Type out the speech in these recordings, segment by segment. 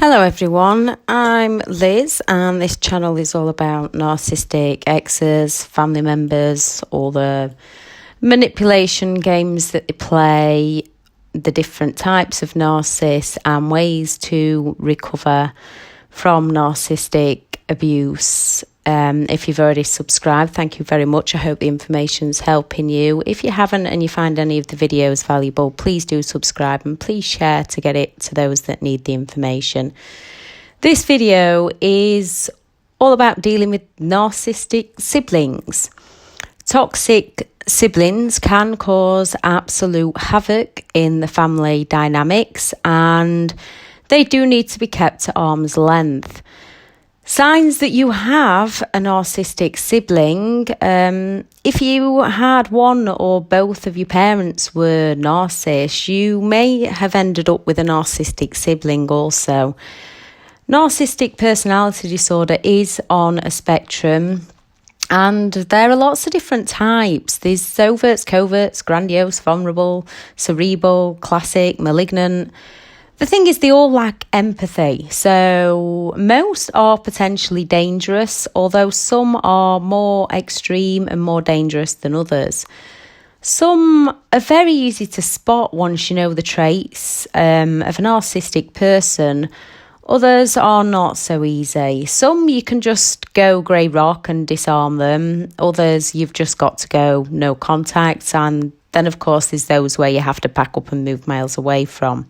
Hello everyone, I'm Liz and this channel is all about narcissistic exes, family members, all the manipulation games that they play, the different types of narcissists and ways to recover from narcissistic abuse. If you've already subscribed, thank you very much. I hope the information's helping you. If you haven't and you find any of the videos valuable, please do subscribe and please share to get it to those that need the information. This video is all about dealing with narcissistic siblings. Toxic siblings can cause absolute havoc in the family dynamics and they do need to be kept at arm's length. Signs that you have a narcissistic sibling: if you had one or both of your parents were narcissists, you may have ended up with a narcissistic sibling also. Narcissistic personality disorder is on a spectrum and there are lots of different types. There's overts, coverts, grandiose, vulnerable, cerebral, classic, malignant. The thing is, they all lack empathy, so most are potentially dangerous, although some are more extreme and more dangerous than others. Some are very easy to spot once you know the traits of a narcissistic person. Others are not so easy. Some you can just go grey rock and disarm them. Others you've just got to go no contact. And then, of course, there's those where you have to pack up and move miles away from.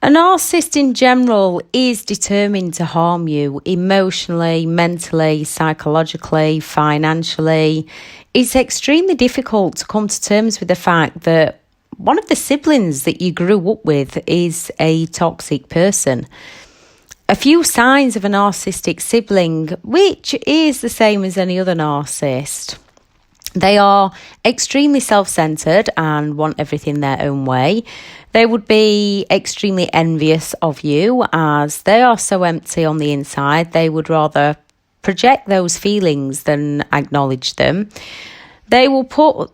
A narcissist in general is determined to harm you emotionally, mentally, psychologically, financially. It's extremely difficult to come to terms with the fact that one of the siblings that you grew up with is a toxic person. A few signs of a narcissistic sibling, which is the same as any other narcissist. They are extremely self-centered and want everything their own way. They would be extremely envious of you as they are so empty on the inside. They would rather project those feelings than acknowledge them. They will put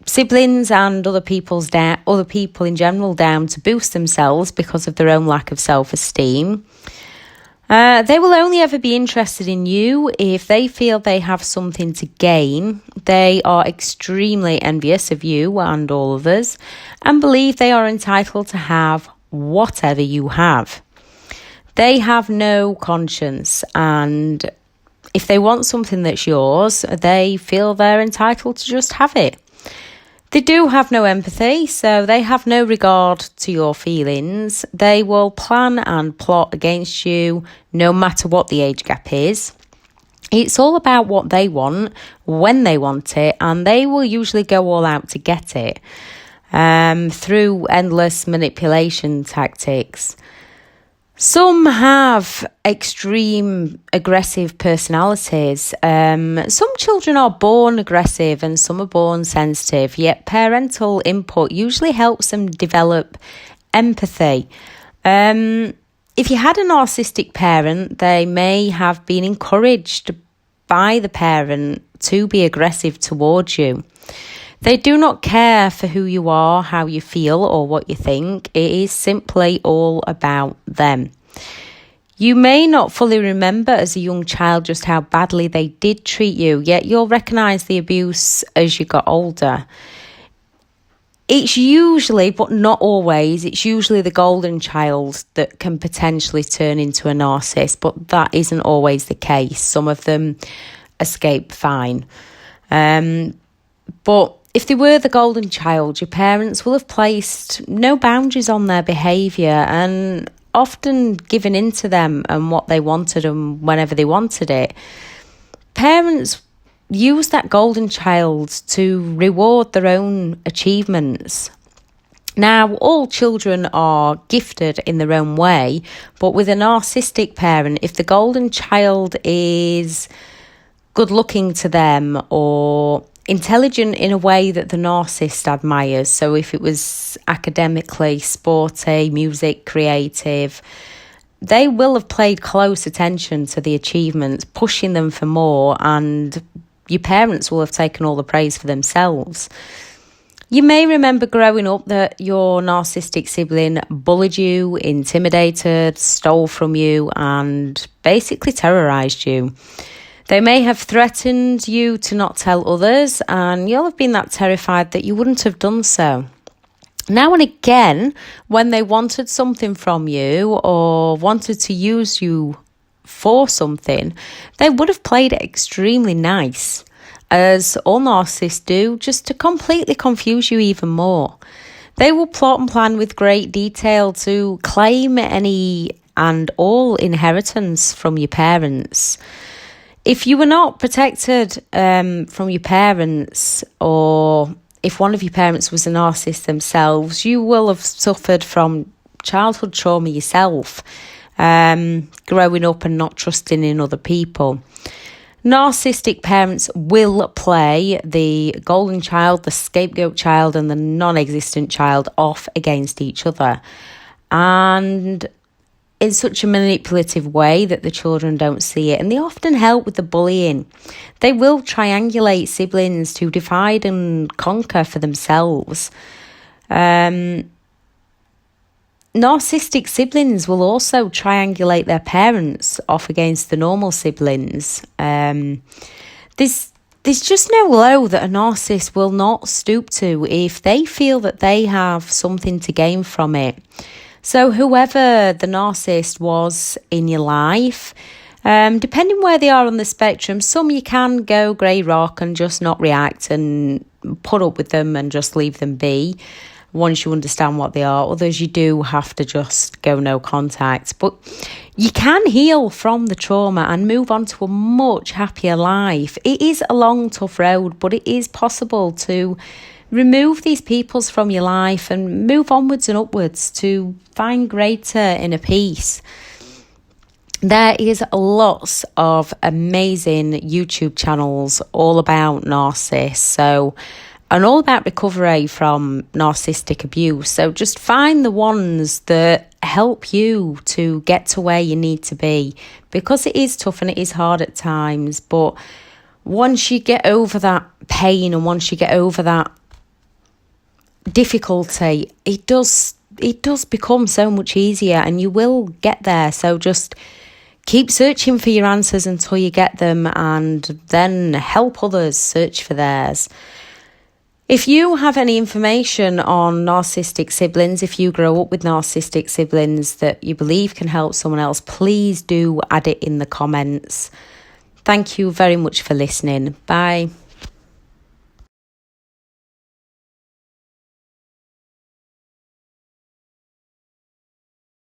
siblings and other people in general down to boost themselves because of their own lack of self-esteem. They will only ever be interested in you if they feel they have something to gain. They are extremely envious of you and all others and believe they are entitled to have whatever you have. They have no conscience, and if they want something that's yours, they feel they're entitled to just have it. They do have no empathy, so they have no regard to your feelings. They will plan and plot against you no matter what the age gap is. It's all about what they want, when they want it, and they will usually go all out to get it through endless manipulation tactics. Some have extreme aggressive personalities. Some children are born aggressive and some are born sensitive, yet parental input usually helps them develop empathy. If you had a narcissistic parent, they may have been encouraged by the parent to be aggressive towards you. They do not care for who you are, how you feel, or what you think. It is simply all about them. You may not fully remember as a young child just how badly they did treat you, yet you'll recognise the abuse as you got older. It's usually, but not always, it's usually the golden child that can potentially turn into a narcissist, but that isn't always the case. Some of them escape fine. But if they were the golden child, your parents will have placed no boundaries on their behaviour and often given in to them and what they wanted and whenever they wanted it. Parents use that golden child to reward their own achievements. Now, all children are gifted in their own way, but with a narcissistic parent, if the golden child is good looking to them or intelligent in a way that the narcissist admires, so if it was academically, sporty, music, creative, they will have paid close attention to the achievements, pushing them for more, and your parents will have taken all the praise for themselves. You may remember growing up that your narcissistic sibling bullied you, intimidated, stole from you, and basically terrorised you. They may have threatened you to not tell others, and you'll have been that terrified that you wouldn't have done so. Now and again, when they wanted something from you or wanted to use you for something, they would have played it extremely nice, as all narcissists do, just to completely confuse you even more. They will plot and plan with great detail to claim any and all inheritance from your parents. If you were not protected from your parents, or if one of your parents was a narcissist themselves, you will have suffered from childhood trauma yourself, growing up and not trusting in other people. Narcissistic parents will play the golden child, the scapegoat child, and the non-existent child off against each other. And in such a manipulative way that the children don't see it. And they often help with the bullying. They will triangulate siblings to divide and conquer for themselves. Narcissistic siblings will also triangulate their parents off against the normal siblings. There's just no low that a narcissist will not stoop to if they feel that they have something to gain from it. So whoever the narcissist was in your life, depending where they are on the spectrum, some you can go grey rock and just not react and put up with them and just leave them be once you understand what they are. Others you do have to just go no contact. But you can heal from the trauma and move on to a much happier life. It is a long, tough road, but it is possible to remove these peoples from your life and move onwards and upwards to find greater inner peace. There is lots of amazing YouTube channels all about narcissists, and all about recovery from narcissistic abuse. So just find the ones that help you to get to where you need to be, because it is tough and it is hard at times. But once you get over that pain and once you get over that difficulty, it does become so much easier, and you will get there. So just keep searching for your answers until you get them, and then help others search for theirs. If you have any information on narcissistic siblings, if you grow up with narcissistic siblings that you believe can help someone else, please do add it in the comments. Thank you very much for listening. Bye.